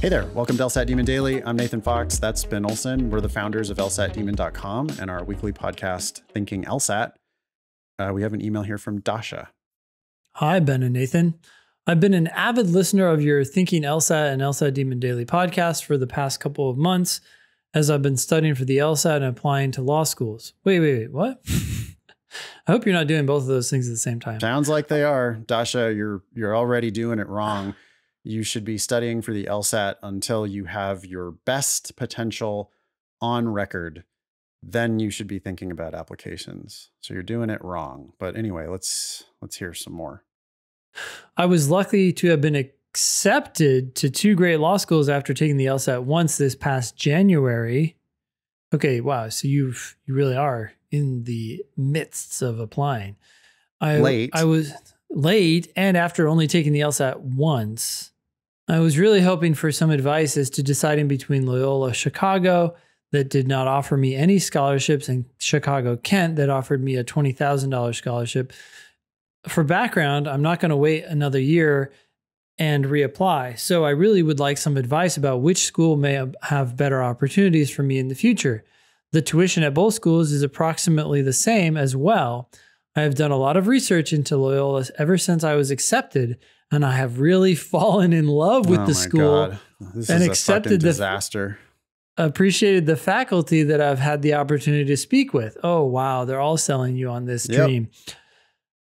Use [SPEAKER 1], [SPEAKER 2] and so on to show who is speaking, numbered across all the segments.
[SPEAKER 1] Hey there, welcome to LSAT Demon Daily. I'm Nathan Fox. That's Ben Olson. We're the founders of LSATdemon.com and our weekly podcast, Thinking LSAT. We have an email here from Dasha.
[SPEAKER 2] Hi, Ben and Nathan. I've been an avid listener of your Thinking LSAT and LSAT Demon Daily podcast for the past couple of months as I've been studying for the LSAT and applying to law schools. Wait, what? I hope you're not doing both of those things at the same time.
[SPEAKER 1] Sounds like they are. Dasha, you're already doing it wrong. You should be studying for the LSAT until you have your best potential on record. Then you should be thinking about applications. So you're doing it wrong. But anyway, let's hear some more.
[SPEAKER 2] I was lucky to have been accepted to two great law schools after taking the LSAT once this past January. Okay, wow. So you really are in the midst of applying. I was late, and after only taking the LSAT once, I was really hoping for some advice as to deciding between Loyola Chicago that did not offer me any scholarships and Chicago Kent that offered me a $20,000 scholarship. For background, I'm not going to wait another year and reapply. So I really would like some advice about which school may have better opportunities for me in the future. The tuition at both schools is approximately the same as well. I have done a lot of research into Loyola ever since I was accepted, and I have really fallen in love with the school.
[SPEAKER 1] God. This
[SPEAKER 2] and
[SPEAKER 1] is
[SPEAKER 2] accepted
[SPEAKER 1] a fucking disaster.
[SPEAKER 2] Appreciated the faculty that I've had the opportunity to speak with. Oh, wow. They're all selling you on this dream.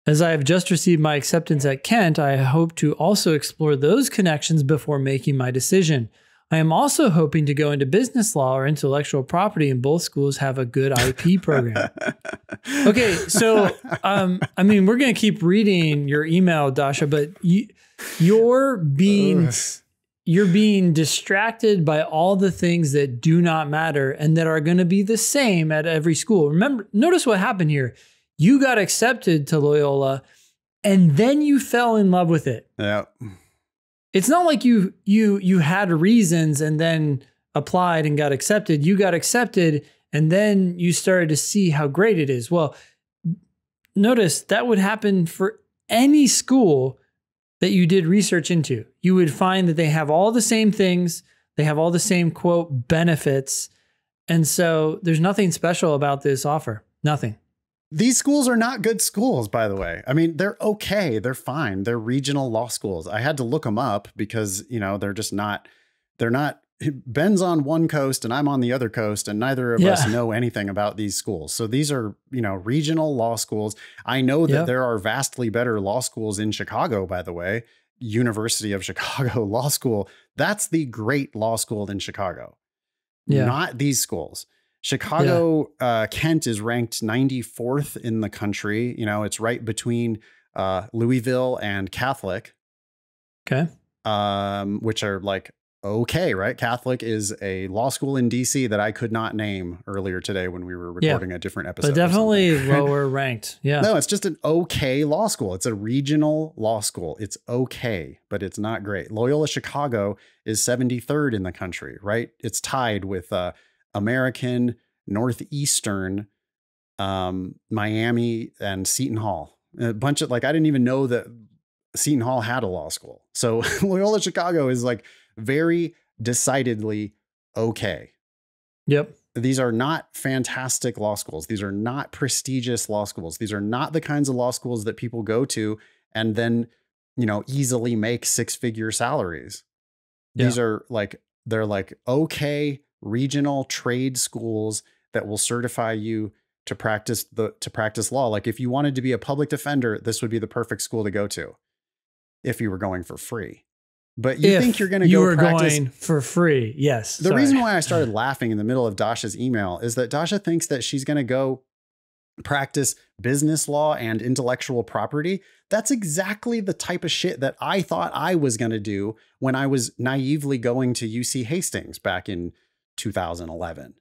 [SPEAKER 2] As I have just received my acceptance at Kent, I hope to also explore those connections before making my decision. I am also hoping to go into business law or intellectual property, and both schools have a good IP program. Okay, so I mean, we're going to keep reading your email, Dasha, but you're being distracted by all the things that do not matter and that are going to be the same at every school. Remember, notice what happened here. You got accepted to Loyola, and then you fell in love with it.
[SPEAKER 1] Yeah.
[SPEAKER 2] It's not like you had reasons and then applied and got accepted. You got accepted, and then you started to see how great it is. Well, notice that would happen for any school that you did research into. You would find that they have all the same things. They have all the same, quote, benefits. And so there's nothing special about this offer. Nothing.
[SPEAKER 1] These schools are not good schools, by the way. I mean, they're okay. They're fine. They're regional law schools. I had to look them up because, they're just not, Ben's on one coast and I'm on the other coast, and neither of us know anything about these schools. So these are, regional law schools. I know that there are vastly better law schools in Chicago, by the way. University of Chicago Law School. That's the great law school in Chicago. Not these schools. Chicago, Kent is ranked 94th in the country. It's right between Louisville and Catholic.
[SPEAKER 2] Okay.
[SPEAKER 1] Which are like, okay, right? Catholic is a law school in DC that I could not name earlier today when we were recording a different episode.
[SPEAKER 2] But definitely lower ranked. Yeah.
[SPEAKER 1] No, it's just an okay law school. It's a regional law school. It's okay, but it's not great. Loyola Chicago is 73rd in the country, right? It's tied with American, Northeastern, Miami, and Seton Hall. A bunch of I didn't even know that Seton Hall had a law school. So Loyola Chicago is very decidedly okay.
[SPEAKER 2] Yep.
[SPEAKER 1] These are not fantastic law schools. These are not prestigious law schools. These are not the kinds of law schools that people go to and then, easily make six-figure salaries. These are they're okay regional trade schools that will certify you to practice law. If you wanted to be a public defender, this would be the perfect school to go to if you were going for free. But you think you're going to go practice
[SPEAKER 2] going for free. Yes.
[SPEAKER 1] The reason why I started laughing in the middle of Dasha's email is that Dasha thinks that she's going to go practice business law and intellectual property. That's exactly the type of shit that I thought I was going to do when I was naively going to UC Hastings back in 2011.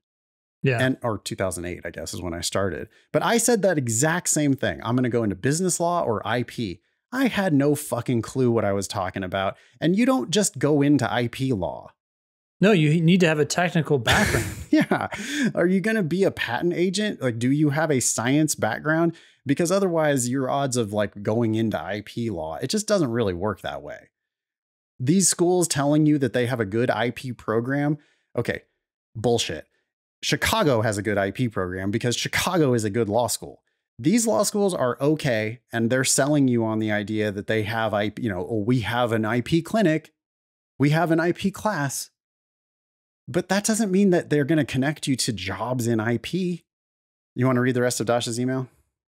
[SPEAKER 1] Or 2008, I guess, is when I started. But I said that exact same thing. I'm going to go into business law or IP. I had no fucking clue what I was talking about. And you don't just go into IP law.
[SPEAKER 2] No, you need to have a technical background.
[SPEAKER 1] Yeah. Are you going to be a patent agent? Do you have a science background? Because otherwise your odds of going into IP law, it just doesn't really work that way. these schools telling you that they have a good IP program. Okay, bullshit. Chicago has a good IP program because Chicago is a good law school. These law schools are okay, and they're selling you on the idea that they have IP, we have an IP clinic, we have an IP class. But that doesn't mean that they're going to connect you to jobs in IP. You want to read the rest of Dasha's email?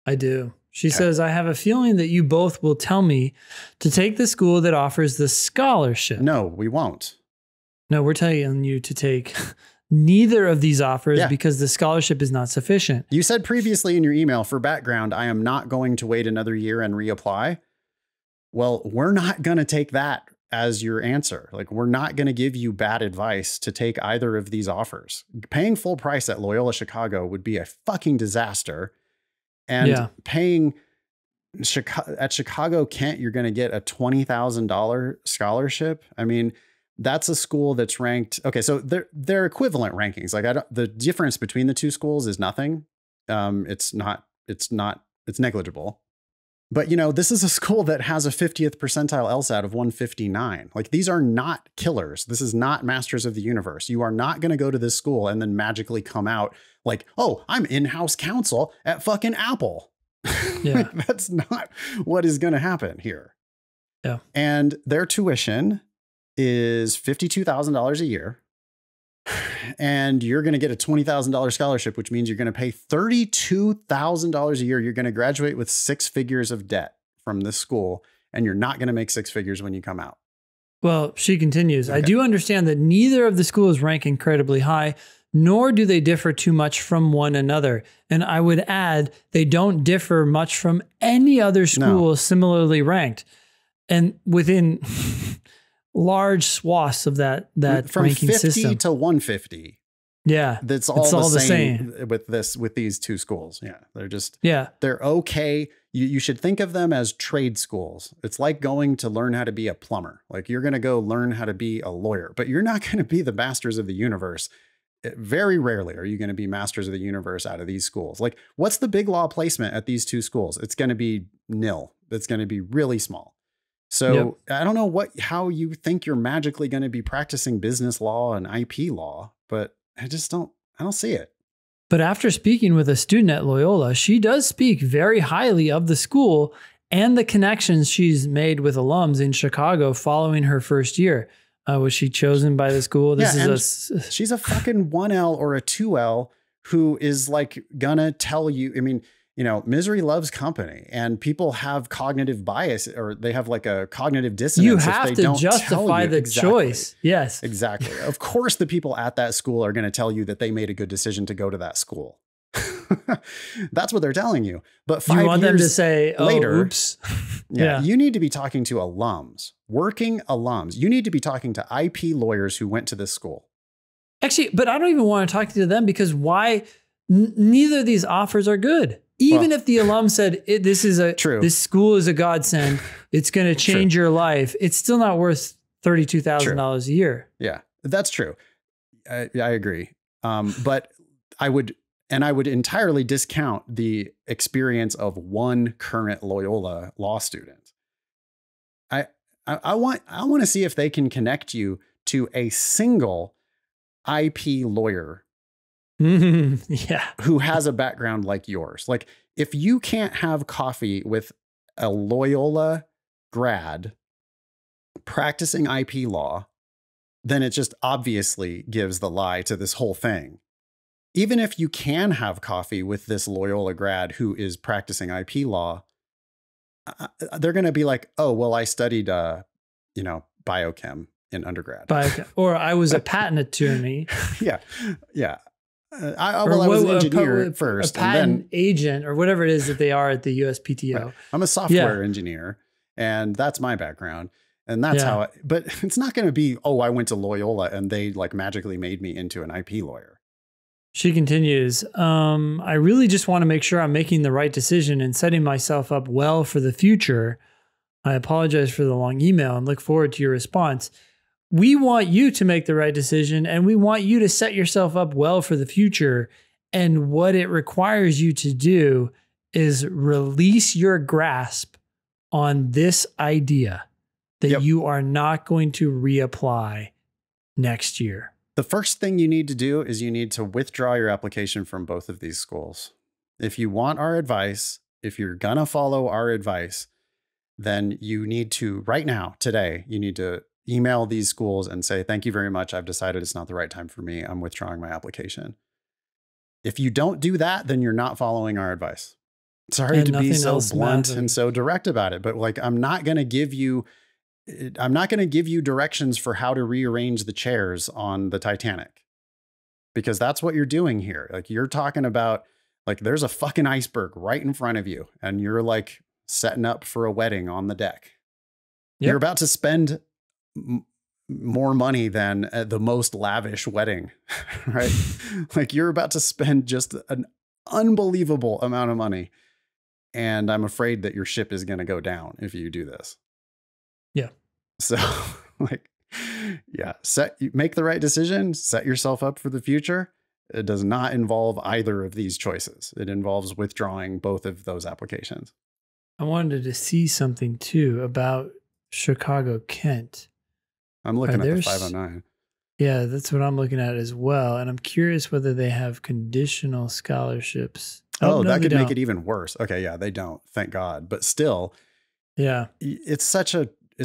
[SPEAKER 2] I do. She says, I have a feeling that you both will tell me to take the school that offers the scholarship.
[SPEAKER 1] No, we won't.
[SPEAKER 2] No, we're telling you to take neither of these offers because the scholarship is not sufficient.
[SPEAKER 1] You said previously in your email, for background, I am not going to wait another year and reapply. Well, we're not going to take that as your answer. Like, we're not going to give you bad advice to take either of these offers. Paying full price at Loyola Chicago would be a fucking disaster. And paying at Chicago Kent, you're going to get a $20,000 scholarship. I mean, that's a school that's ranked. Okay, so they're equivalent rankings. Like, the difference between the two schools is nothing. It's negligible. But, this is a school that has a 50th percentile LSAT of 159. Like, these are not killers. This is not Masters of the Universe. You are not going to go to this school and then magically come out like, oh, I'm in-house counsel at fucking Apple. Yeah. That's not what is going to happen here.
[SPEAKER 2] Yeah.
[SPEAKER 1] And their tuition is $52,000 a year. And you're going to get a $20,000 scholarship, which means you're going to pay $32,000 a year. You're going to graduate with 6 figures of debt from this school, and you're not going to make 6 figures when you come out.
[SPEAKER 2] Well, she continues, I do understand that neither of the schools rank incredibly high, nor do they differ too much from one another. And I would add, they don't differ much from any other school similarly ranked. And within large swaths of that
[SPEAKER 1] from
[SPEAKER 2] ranking
[SPEAKER 1] 50
[SPEAKER 2] system
[SPEAKER 1] to 150.
[SPEAKER 2] Yeah.
[SPEAKER 1] That's all, the same with these two schools. Yeah. They're just, they're okay. You should think of them as trade schools. It's like going to learn how to be a plumber. Like, you're going to go learn how to be a lawyer, but you're not going to be the masters of the universe. Very rarely are you going to be masters of the universe out of these schools. Like, what's the big law placement at these two schools? It's going to be nil. It's going to be really small. So I don't know how you think you're magically going to be practicing business law and IP law, but I don't see it.
[SPEAKER 2] But after speaking with a student at Loyola, she does speak very highly of the school and the connections she's made with alums in Chicago following her first year. Was she chosen by the school?
[SPEAKER 1] She's a fucking 1L or a 2L who is like gonna tell you, I mean, misery loves company, and people have cognitive bias, or they have like a cognitive dissonance.
[SPEAKER 2] You have to justify the choice. Yes,
[SPEAKER 1] exactly. Of course, the people at that school are going to tell you that they made a good decision to go to that school. That's what they're telling you. But 5 years
[SPEAKER 2] you want them to say, "Oh,
[SPEAKER 1] later,
[SPEAKER 2] oops."
[SPEAKER 1] You need to be talking to alums, working alums. You need to be talking to IP lawyers who went to this school.
[SPEAKER 2] Actually, but I don't even want to talk to them, because why? Neither of these offers are good. Even if the alum said this school is a godsend, it's going to change your life, it's still not worth $32,000 a year.
[SPEAKER 1] Yeah, that's true. I agree. But I would entirely discount the experience of one current Loyola law student. I want to see if they can connect you to a single IP lawyer who has a background like yours. Like, if you can't have coffee with a Loyola grad practicing IP law, then it just obviously gives the lie to this whole thing. Even if you can have coffee with this Loyola grad who is practicing IP law, they're going to be like, oh, well, I studied, biochem in undergrad.
[SPEAKER 2] Or I was a patent attorney.
[SPEAKER 1] Yeah. I was an engineer first.
[SPEAKER 2] A patent agent, or whatever it is that they are at the USPTO.
[SPEAKER 1] Right. I'm a software engineer, and that's my background. And that's how but it's not going to be, oh, I went to Loyola and they like magically made me into an IP lawyer.
[SPEAKER 2] She continues, I really just want to make sure I'm making the right decision and setting myself up well for the future. I apologize for the long email and look forward to your response. We want you to make the right decision, and we want you to set yourself up well for the future. And what it requires you to do is release your grasp on this idea. that
[SPEAKER 1] Yep.
[SPEAKER 2] you are not going to reapply next year?
[SPEAKER 1] The first thing you need to do is you need to withdraw your application from both of these schools. If you want our advice, if you're going to follow our advice, then you need to, right now, today, you need to email these schools and say, thank you very much. I've decided it's not the right time for me. I'm withdrawing my application. If you don't do that, then you're not following our advice. Sorry
[SPEAKER 2] And
[SPEAKER 1] to be
[SPEAKER 2] nothing
[SPEAKER 1] so
[SPEAKER 2] else
[SPEAKER 1] blunt
[SPEAKER 2] matters.
[SPEAKER 1] and so direct about it, but like, I'm not going to give you directions for how to rearrange the chairs on the Titanic, because that's what you're doing here. Like, you're talking about, like, there's a fucking iceberg right in front of you and you're like setting up for a wedding on the deck.
[SPEAKER 2] Yep.
[SPEAKER 1] You're about to spend more money than the most lavish wedding, right? Like, you're about to spend just an unbelievable amount of money. And I'm afraid that your ship is going to go down if you do this.
[SPEAKER 2] Yeah.
[SPEAKER 1] So like, yeah, make the right decision, set yourself up for the future. It does not involve either of these choices. It involves withdrawing both of those applications.
[SPEAKER 2] I wanted to see something too about Chicago, Kent.
[SPEAKER 1] I'm looking at the 509.
[SPEAKER 2] Yeah, that's what I'm looking at as well. And I'm curious whether they have conditional scholarships.
[SPEAKER 1] Oh, no, that could make it even worse. Okay, yeah, they don't. Thank God. But still,
[SPEAKER 2] yeah,
[SPEAKER 1] it's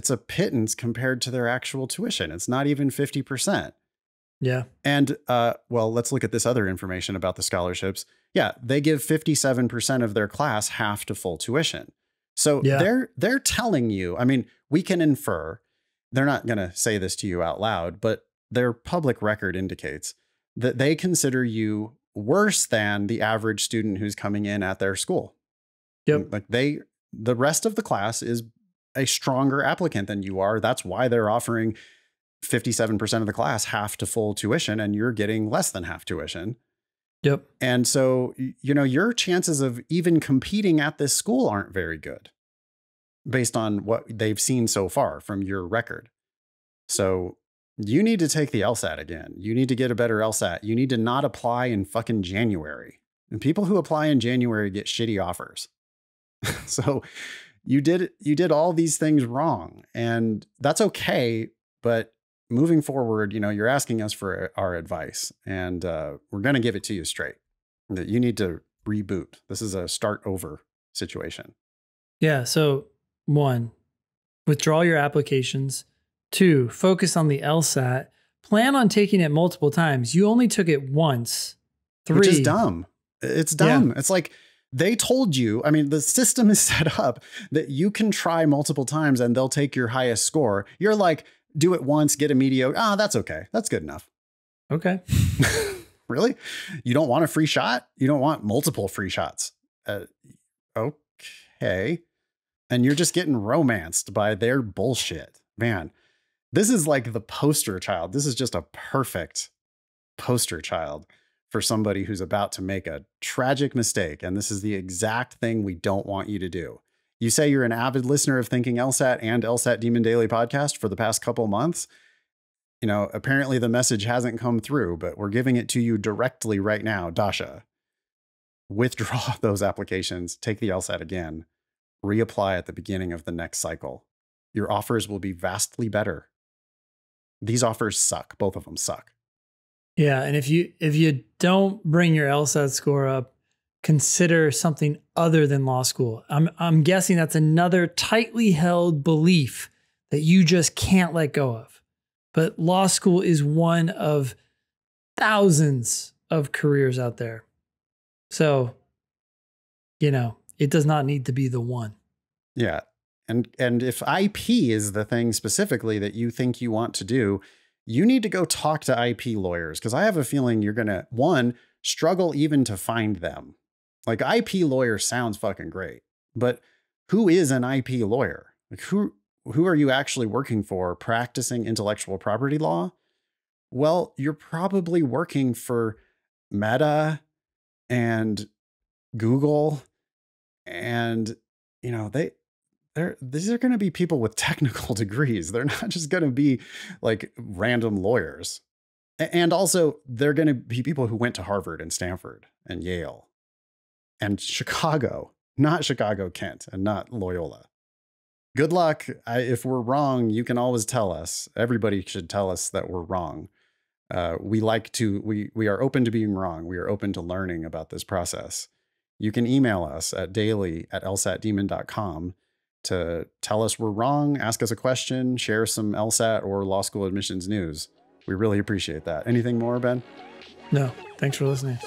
[SPEAKER 1] a pittance compared to their actual tuition. It's not even 50%.
[SPEAKER 2] Yeah.
[SPEAKER 1] And well, let's look at this other information about the scholarships. Yeah, they give 57% of their class half to full tuition. So they're telling you, I mean, we can infer, they're not going to say this to you out loud, but their public record indicates that they consider you worse than the average student who's coming in at their school.
[SPEAKER 2] Yep.
[SPEAKER 1] Like, the rest of the class is a stronger applicant than you are. That's why they're offering 57% of the class half to full tuition, and you're getting less than half tuition.
[SPEAKER 2] Yep.
[SPEAKER 1] And so, your chances of even competing at this school aren't very good based on what they've seen so far from your record. So you need to take the LSAT again. You need to get a better LSAT. You need to not apply in fucking January. And people who apply in January get shitty offers. So you did all these things wrong, and that's okay. But moving forward, you're asking us for our advice, and we're going to give it to you straight. That you need to reboot. This is a start over situation.
[SPEAKER 2] Yeah. So 1, withdraw your applications. 2, focus on the LSAT. Plan on taking it multiple times. You only took it once. 3,
[SPEAKER 1] which is dumb. It's dumb. Yeah. It's like, they told you, I mean, the system is set up that you can try multiple times and they'll take your highest score. You're like, do it once, get a mediocre. That's okay. That's good enough.
[SPEAKER 2] Okay.
[SPEAKER 1] Really? You don't want a free shot? You don't want multiple free shots? Okay. And you're just getting romanced by their bullshit. Man, this is like the poster child. This is just a perfect poster child for somebody who's about to make a tragic mistake. And this is the exact thing we don't want you to do. You say you're an avid listener of Thinking LSAT and LSAT Demon Daily podcast for the past couple months. Apparently the message hasn't come through, but we're giving it to you directly right now. Dasha, withdraw those applications, take the LSAT again, reapply at the beginning of the next cycle. Your offers will be vastly better. These offers suck. Both of them suck.
[SPEAKER 2] Yeah. And if you don't bring your LSAT score up, consider something other than law school. I'm guessing that's another tightly held belief that you just can't let go of. But law school is one of thousands of careers out there. So, it does not need to be the one.
[SPEAKER 1] Yeah. And if IP is the thing specifically that you think you want to do, you need to go talk to IP lawyers, because I have a feeling you're going to, 1, struggle even to find them. Like, IP lawyer sounds fucking great, but who is an IP lawyer? Like, who are you actually working for, practicing intellectual property law? Well, you're probably working for Meta and Google, and these are going to be people with technical degrees. They're not just going to be like random lawyers. And also, they're going to be people who went to Harvard and Stanford and Yale and Chicago, not Chicago, Kent, and not Loyola. Good luck. If we're wrong, you can always tell us. Everybody should tell us that we're wrong. We are open to being wrong. We are open to learning about this process. You can email us at daily@lsatdemon.com to tell us we're wrong, ask us a question, share some LSAT or law school admissions news. We really appreciate that. Anything more, Ben?
[SPEAKER 2] No, thanks for listening.